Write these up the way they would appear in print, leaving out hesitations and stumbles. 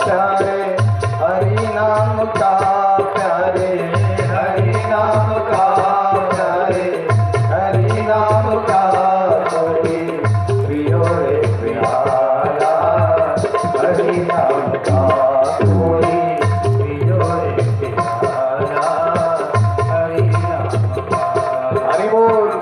प्यारे, हरि नाम का प्यारे, हरि नाम का प्यारे, हरि नाम का कोई प्रियो रे प्यारा, हरि नाम का कोई प्रियो रे प्यारा, हरि नाम का। हरि बोल।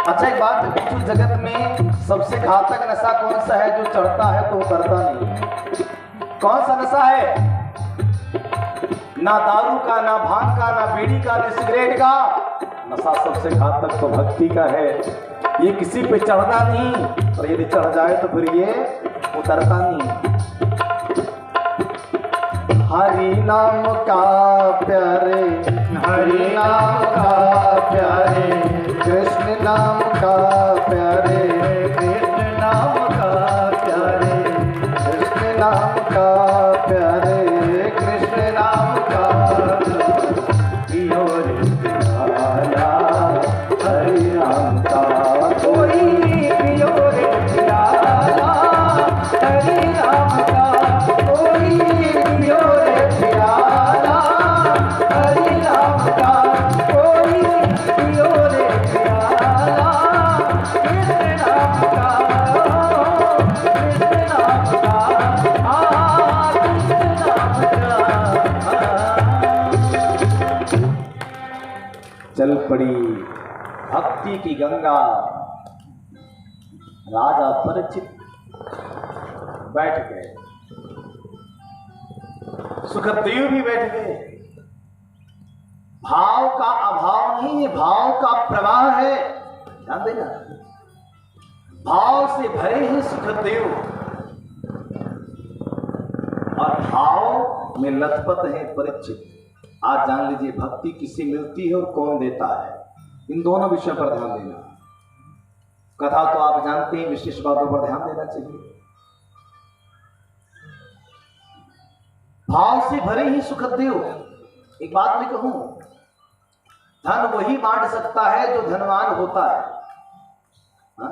अच्छा एक बात पूछूं, जगत में सबसे घातक नशा कौन सा है जो चढ़ता है तो उतरता नहीं है? कौन सा नशा है? ना दारू का, ना भांग का, ना बीड़ी का, ना सिगरेट का। नशा सबसे घातक तो भक्ति का है। ये किसी पे चढ़ता नहीं, और यदि चढ़ जाए तो फिर ये उतरता नहीं। हरि नाम का प्यारे, हरि नाम का प्यारे, कृष्ण नाम का प्यारे, कृष्ण नाम का प्यारे, कृष्ण नाम का प्यारे, कृष्ण नाम का प्रियो रे प्यारा, हरि नाम का कोई प्रियो रे प्यारा, हरि नाम का कोई प्रियो रे प्यारा, हरि नाम का कोई प्रियो रे प्यारा, कृष्ण नाम का, कृष्ण नाम का, कृष्ण नाम का। चल पड़ी भक्ति की गंगा। राजा परिचित बैठ गए, सुखदेव भी बैठ गए। भाव का अभाव नहीं है, भाव का प्रवाह है। ध्यान देना, भाव से भरे हैं सुखदेव और भाव में लथपथ है परिचित। आज जान लीजिए भक्ति किसे मिलती है और कौन देता है। इन दोनों विषयों पर ध्यान देना। कथा तो आप जानते हैं, विशेष बातों पर ध्यान देना चाहिए। भाव से भरे ही सुखदेव। एक बात मैं कहूं, धन वही बांट सकता है जो धनवान होता है। हा?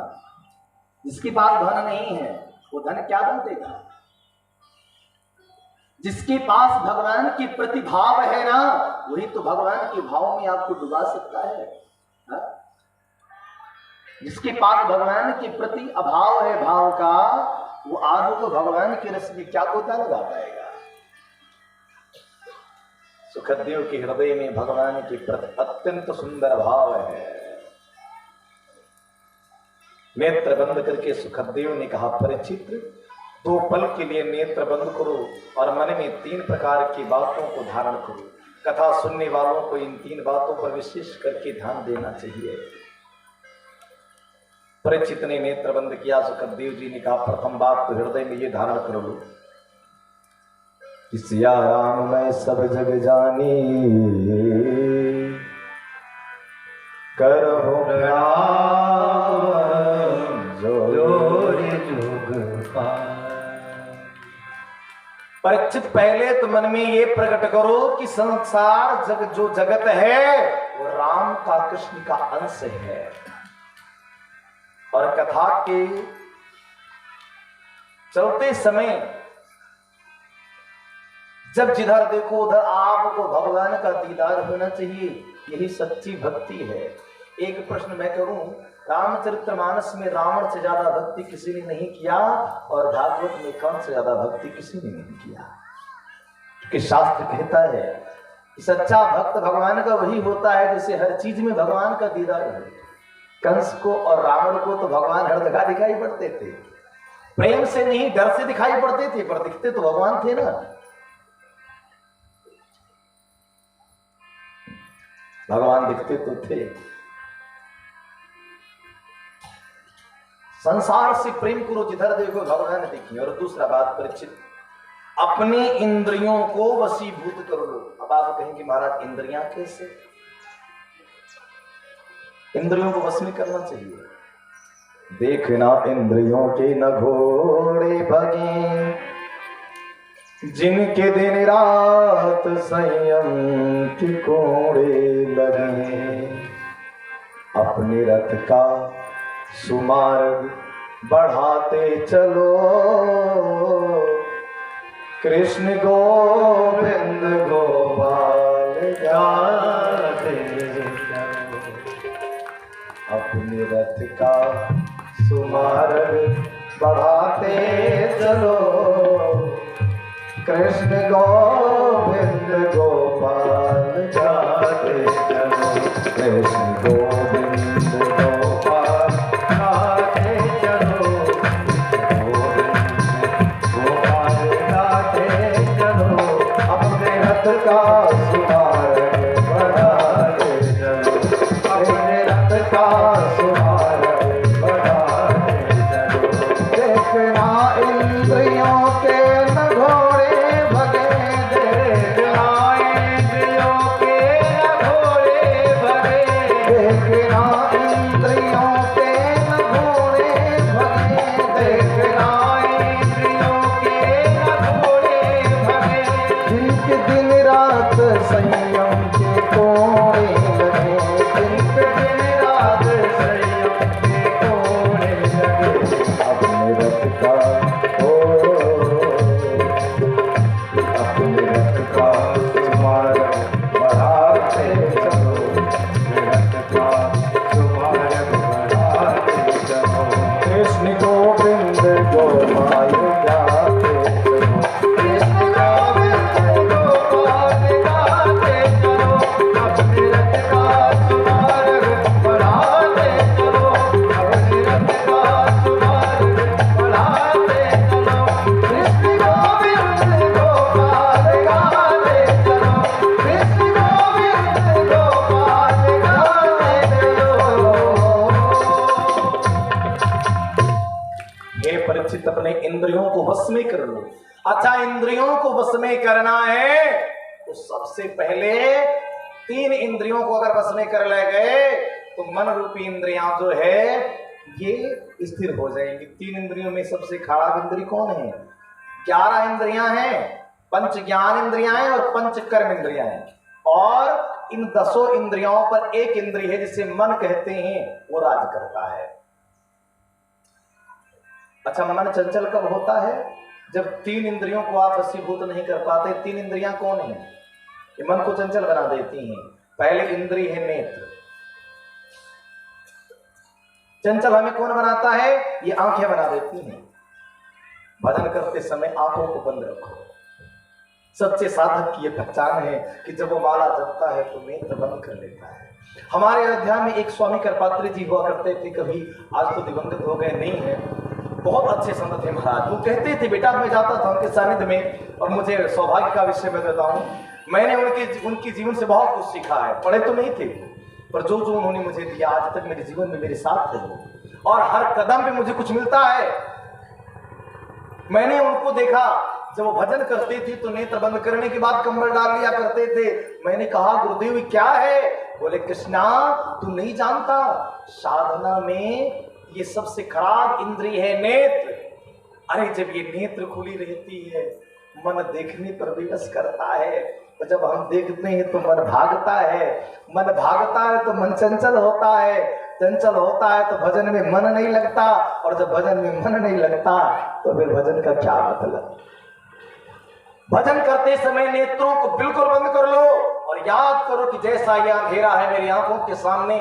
जिसके पास धन नहीं है वो धन क्या बांटेगा? जिसके पास भगवान की प्रतिभाव है ना, वही तो भगवान के भाव में आपको डुबा सकता है। हा? जिसके पास भगवान के प्रति अभाव है भाव का, वो आदमी को भगवान के रस में क्या गोता लगा पाएगा? सुखदेव के हृदय में भगवान के प्रति अत्यंत सुंदर भाव है। नेत्र बंद करके सुखदेव ने कहा, परिचित 2 पल के लिए नेत्र बंद करो और मन में 3 प्रकार की बातों को धारण करो। कथा सुनने वालों को इन 3 बातों पर विशेष करके ध्यान देना चाहिए। परिचित ने नेत्र बंद किया। सुखदेव जी ने कहा, प्रथम बात तो हृदय में ये धारण कर लो, सिया राम मैं सब जग जानी, करहु प्रणाम जोरे जुग पाए। परिचित पहले तो मन में ये प्रकट करो कि संसार जो जगत है वो राम का, कृष्ण का अंश है। और कथा के चलते समय जब जिधर देखो उधर आपको भगवान का दीदार होना चाहिए। यही सच्ची भक्ति है। एक प्रश्न मैं करूं, रामचरितमानस में रावण से ज्यादा भक्ति किसी ने नहीं किया और भागवत में कौन से ज्यादा भक्ति किसी ने नहीं किया? कि शास्त्र कहता है कि सच्चा भक्त भगवान का वही होता है जिसे हर चीज में भगवान का दीदार हो। कंस को और रावण को तो भगवान हर जगह दिखाई पड़ते थे, प्रेम से नहीं डर से दिखाई पड़ते थे, पर दिखते तो भगवान थे ना। भगवान दिखते तो थे। संसार से प्रेम करो, जिधर देखो भगवान देखिए। और दूसरा बात परीक्षित, अपनी इंद्रियों को वशीभूत कर लो। अब आप कहेंगे महाराज इंद्रियां कैसे? इंद्रियों को वश में करना चाहिए। देखना इंद्रियों के न घोड़े भगे, जिनके दिन रात संयम के कोड़े लगे। अपने रथ का सुमार्ग बढ़ाते चलो, कृष्ण गोविंद गोपाल गाते चलो। अपने रथ का सुमार्ग बढ़ाते चलो, कृष्ण गोविंद गोपाल गाते चलो। कृष्ण गोविंद गोपाल गाते चलो, गोविंद गोपाल गाते चलो। अपने रथ का सुमार्ग बढ़ाते चलो, अपने रथ का सुमार्ग बढ़ाते चलो। देखना इंद्रियों के न घोड़े भगे, देखना इंद्रियों के न घोड़े भगे, देखना इंद्रियों के न घोड़े भगे, देखना इंद्रियों के न घोड़े भगे। जिनके दिन रात संयम के कोड़े लगे, जिनके दिन रात संयम के कोड़े लगे। अपने रथ का अपने रथ का सुमार्ग बढ़ाते चलो, रथ का सुमार्ग बढ़ाते चलो। कृष्ण गोविंद गोपाल गाते चलो, कृष्ण गोविंद गोपाल गाते चलो। अपने रथ का सुमार्ग बढ़ाते चलो, अपने रथ का सुमार्ग बढ़ाते चलो। कृष्ण गोविंद गोपाल गाते चलो, कृष्ण गोविंद गोपाल गाते चलो। हे परीक्षित, अपने इंद्रियों को वश में कर लो। अच्छा, इंद्रियों को वश में करना है तो सबसे पहले तीन इंद्रियों को अगर वश में कर ले गए तो मन रूपी इंद्रियां जो है ये स्थिर हो जाएंगी। तीन इंद्रियों में सबसे खराब इंद्रिय कौन है? 11 इंद्रियां हैं, पंच ज्ञान इंद्रियां हैं और पंच कर्म इंद्रियां हैं। और इन 10 इंद्रियों पर एक इंद्रिय है जिसे मन कहते हैं, वो राज करता है। अच्छा, मन चंचल कब होता है? जब तीन इंद्रियों को आप वशीभूत नहीं कर पाते। तीन इंद्रियां कौन है? ये मन को चंचल बना देती हैं। पहले इंद्रिय है नेत्र। चंचल हमें कौन बनाता है? ये आंखें बना देती हैं। भजन करते समय आंखों को बंद रखो। सच्चे साधक की ये पहचान है कि जब वो माला जपता है तो नेत्र बंद कर लेता है। हमारे अयोध्या में एक स्वामी करपात्री जी हुआ करते थे, कभी आज तो दिवंगत हो गए, नहीं है, बहुत अच्छे संत थे महाराज। वो कहते थे, बेटा मैं जाता था उनके सानिध्य में, और मुझे सौभाग्य का विषय मैं बताता हूँ, मैंने उनके जीवन से बहुत कुछ सीखा है। पढ़े तो नहीं थे, पर जो जो उन्होंने मुझे दिया आज तक मेरे जीवन में मेरे साथ है वो, और हर कदम पे मुझे कुछ मिलता है। मैंने उनको देखा, जब वो भजन करते थे तो नेत्र बंद करने के बाद कंबल डाल लिया करते थे। मैंने कहा, गुरुदेव क्या है? बोले, कृष्णा तू नहीं जानता, साधना में ये सबसे खराब इंद्रिय है नेत्र। अरे जब ये नेत्र खुली रहती है, मन देखने पर विवश करता है, तो जब हम देखते हैं तो मन भागता है, मन भागता है तो मन चंचल होता है, चंचल होता है तो भजन में मन नहीं लगता, और जब भजन में मन नहीं लगता तो फिर भजन का क्या मतलब? भजन करते समय नेत्रों को बिल्कुल बंद कर लो और याद करो कि जैसा यह अंधेरा है मेरी आंखों के सामने,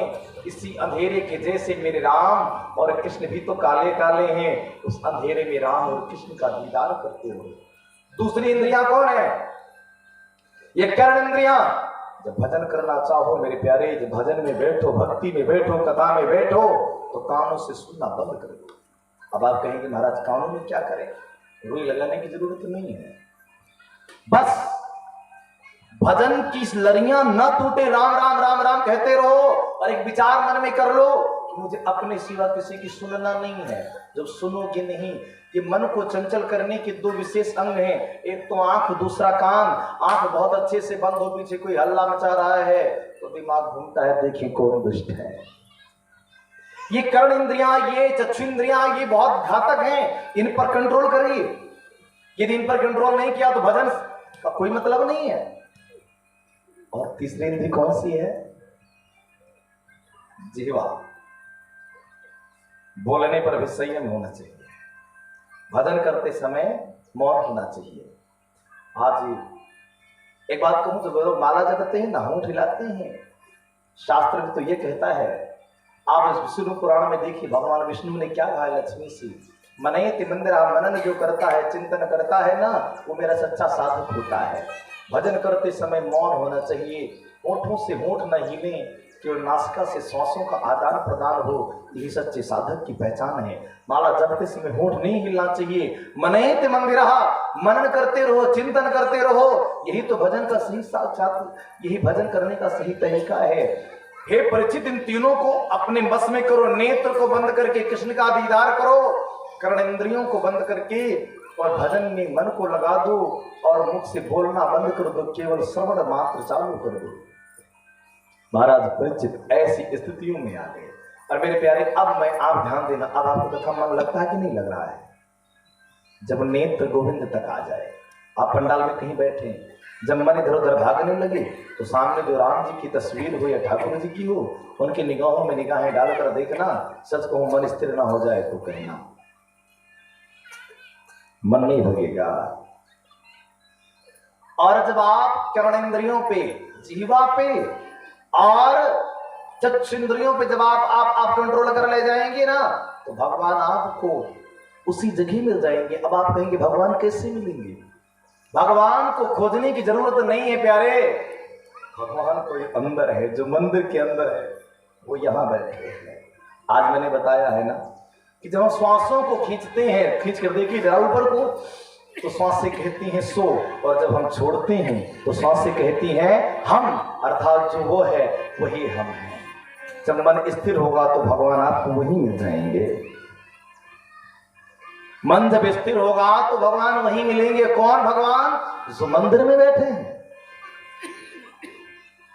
इसी अंधेरे के जैसे मेरे राम और कृष्ण भी तो काले काले हैं। उस अंधेरे में राम और कृष्ण का दीदार करते हो। दूसरी इंद्रियां कौन है? ये कर्ण इंद्रियां। जब भजन करना चाहो मेरे प्यारे, जब भजन में बैठो, भक्ति में बैठो, कथा में बैठो, तो कानों से सुनना बंद कर दो। अब आप कहेंगे महाराज कानों में क्या करें? रुई लगाने की जरूरत नहीं है, बस भजन की लड़ियां न टूटे, राम राम राम राम कहते रहो। और एक विचार मन में कर लो, मुझे अपने सिवा किसी की सुनना नहीं है। जब सुनोगे नहीं, कि मन को चंचल करने के दो विशेष अंग हैं, एक तो आंख, दूसरा कान। आंख बहुत अच्छे से बंद हो, पीछे कोई हल्ला मचा रहा है तो दिमाग घूमता है, देखिए कौन दुष्ट है। ये कर्ण इंद्रियां, ये चक्षु इंद्रियां, ये बहुत घातक हैं, इन पर कंट्रोल करिए। यदि इन पर कंट्रोल नहीं किया तो भजन का कोई मतलब नहीं है। और तीसरी इंद्री कौन सी है? जिह्वा। बोलने पर भी संयम होना चाहिए, भजन करते समय मौन होना चाहिए। आज एक बात कहूं तो लोग माला जपते हैं ना, होंठ हिलाते हैं। शास्त्र में तो ये कहता है, आप इस विष्णु पुराण में देखिए भगवान विष्णु ने क्या कहा लक्ष्मी से, मनयति मंदिरा, मनन जो करता है, चिंतन करता है ना, वो मेरा सच्चा साधक होता है। भजन करते समय मौन होना चाहिए, होठों से होठ न हिले, केवल नासिका से श्वासों का आदान प्रदान हो, यही सच्चे साधक की पहचान है। माला जपते समय होठ नहीं हिलना चाहिए। मनयति मंदिरा, मनन करते रहो, चिंतन करते रहो, यही तो भजन का सही साक्षात, यही भजन करने का सही तरीका है। हे परिचित, इन तीनों को अपने बस में करो। नेत्र को बंद करके कृष्ण का दीदार करो, कर्णेंद्रियों को बंद करके और भजन में मन को लगा दो, और मुख से बोलना बंद कर दो, केवल श्रवण मात्र चालू कर दो। महाराज परिचित ऐसी स्थितियों में आ गए। और मेरे प्यारे, अब आप ध्यान देना, अब आपको कथा मन लगता है कि नहीं लग रहा है? जब नेत्र गोविंद तक आ जाए, आप पंडाल में कहीं बैठे, जब मन इधर उधर भागने लगे, तो सामने जो राम जी की तस्वीर हो या ठाकुर जी की हो, उनकी निगाहों में निगाहें डालकर देखना। सच को मन स्थिर ना हो जाए तो कहना, मन नहीं भगेगा। और जब आप कर्णेंद्रियों पे, जीवा पे और चक्षुंद्रियों पे जब आप कंट्रोल कर ले जाएंगे ना, तो भगवान आपको उसी जगह मिल जाएंगे। अब आप कहेंगे भगवान कैसे मिलेंगे? भगवान को खोजने की जरूरत नहीं है प्यारे, भगवान कोई अंदर है, जो मंदिर के अंदर है वो यहां बैठे हैं। आज मैंने बताया है ना कि जब हम श्वासों को खींचते हैं, खींच कर देखिए जरा ऊपर को, तो श्वास से कहती हैं सो, और जब हम छोड़ते हैं तो श्वास से कहती हैं हम, अर्थात जो वो है वही हम हैं। जब मन स्थिर होगा तो भगवान आपको वही मिल जाएंगे। मन जब स्थिर होगा तो भगवान वही मिलेंगे। कौन भगवान? जो मंदिर में बैठे हैं,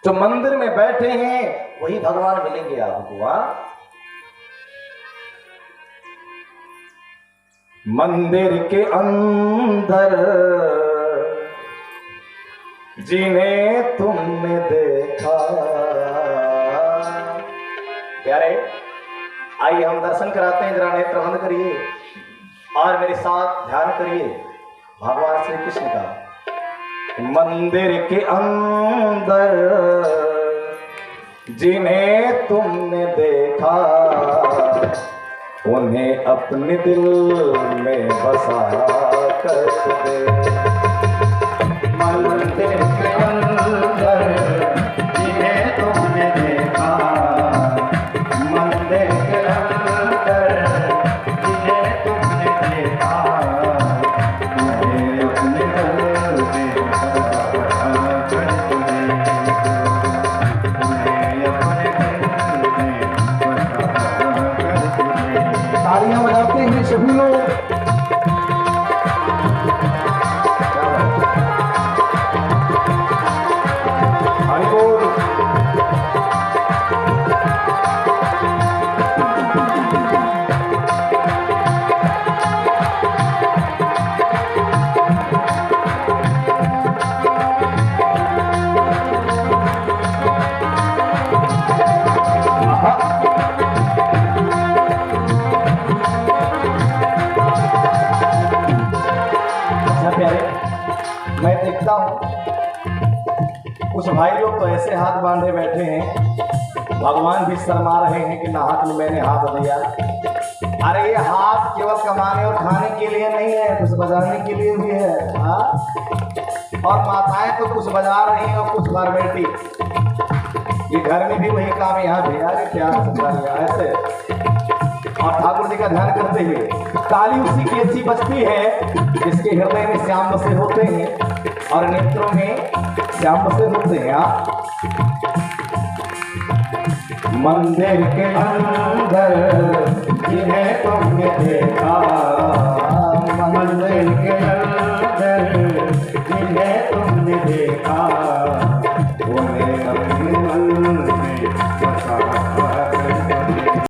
जो मंदिर में बैठे हैं वही भगवान मिलेंगे आपको। मंदिर के अंदर जिन्हें तुमने देखा। प्यारे, आइए हम दर्शन कराते हैं, जरा नेत्र बंद करिए और मेरे साथ ध्यान करिए भगवान श्री कृष्ण का। मंदिर के अंदर जिन्हें तुमने देखा, उन्हें अपने दिल में बसा कर दे। मंदिर के अंदर जिन्हें तुमने देखा, मंदिर के अंदर जिन्हें तुमने देखा, उन्हें अपने दिल में बसा कर दे। उन्हें अपने दिल में बसा कर दे। तालियां बजाते हैं सभी लोग। मैं देखता हूं कुछ भाई लोग तो ऐसे हाथ बांधे बैठे हैं, भगवान भी शर्मा रहे हैं कि ना हाथ में मैंने हाथ दिया। अरे ये हाथ केवल कमाने और खाने के लिए नहीं है, कुछ बजाने के लिए भी है। हाँ, और माताएं तो कुछ बजा रही हैं और कुछ फॉर्मेलिटी। ये घर में भी वही काम, यहाँ भी यार क्या ऐसे। और ठाकुर जी का ध्यान करते हुए ताली उसी की अच्छी बजती है जिसके हृदय में श्याम बसे होते हैं और नेत्रों में श्याम बसे होते हैं। मंदिर के अंदर जिन्हें तुमने देखा, मंदिर के अंदर जिन्हें तुमने देखा,